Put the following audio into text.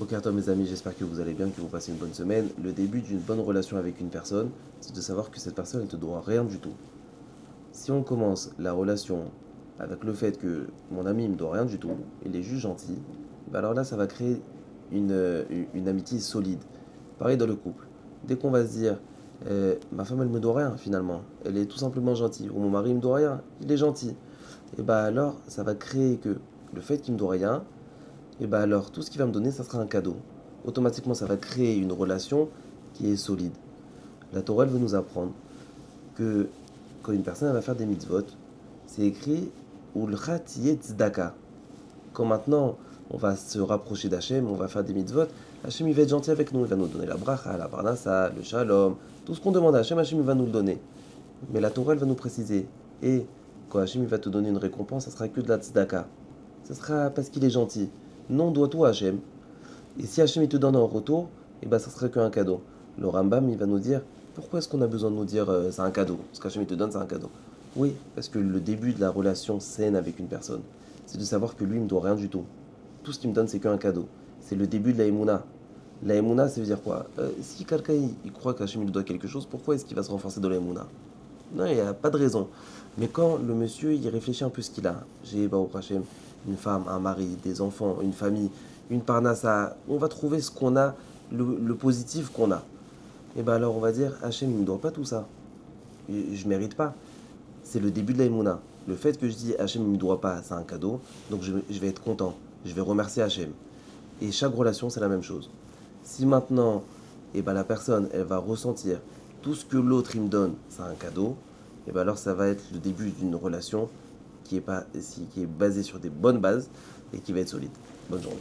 Boker Tov mes amis, j'espère que vous allez bien, que vous passez une bonne semaine. Le début d'une bonne relation avec une personne, c'est de savoir que cette personne ne te doit rien du tout. Si on commence la relation avec le fait que mon ami ne me doit rien du tout, il est juste gentil, bah alors là ça va créer une amitié solide. Pareil dans le couple. Dès qu'on va se dire, ma femme elle me doit rien finalement, elle est tout simplement gentille, ou mon mari me doit rien, il est gentil, et bah alors ça va créer que le fait qu'il me doit rien, et bah alors, tout ce qu'il va me donner, ça sera un cadeau. Automatiquement, ça va créer une relation qui est solide. La Torah, elle veut nous apprendre que quand une personne elle va faire des mitzvot, c'est écrit Ulchat tzedaka. Quand maintenant on va se rapprocher d'Hachem, on va faire des mitzvot, Hachem il va être gentil avec nous, il va nous donner la bracha, la parnassa, le shalom, tout ce qu'on demande à Hachem, Hachem il va nous le donner. Mais la Torah elle va nous préciser, et quand Hachem il va te donner une récompense, ça sera que de la tzedaka. Ça sera parce qu'il est gentil. Non, doit tout à Hachem. Et si Hachem il te donne en retour, et ben ça serait qu'un cadeau. Le Rambam il va nous dire pourquoi est-ce qu'on a besoin de nous dire c'est un cadeau. Ce qu'Hachem il te donne c'est un cadeau. Oui, parce que le début de la relation saine avec une personne, c'est de savoir que lui il me doit rien du tout. Tout ce qu'il me donne c'est qu'un cadeau. C'est le début de la Emouna. La Emouna, ça veut dire quoi? Si quelqu'un il croit qu'Hachem il lui doit quelque chose, pourquoi est-ce qu'il va se renforcer dans la Emouna? Non, il n'y a pas de raison. Mais quand le monsieur, il réfléchit un peu ce qu'il a, j'ai, Baruch Hashem, une femme, un mari, des enfants, une famille, une parnassa, on va trouver ce qu'on a, le positif qu'on a. Et bien alors on va dire, Hachem, il ne me doit pas tout ça. Je ne mérite pas. C'est le début de la Emouna. Le fait que je dis Hachem, il ne me doit pas, c'est un cadeau, donc je vais être content. Je vais remercier Hachem. Et chaque relation, c'est la même chose. Si maintenant, la personne, elle va ressentir tout ce que l'autre, il me donne, c'est un cadeau, et ben alors ça va être le début d'une relation qui est basée sur des bonnes bases et qui va être solide. Bonne journée.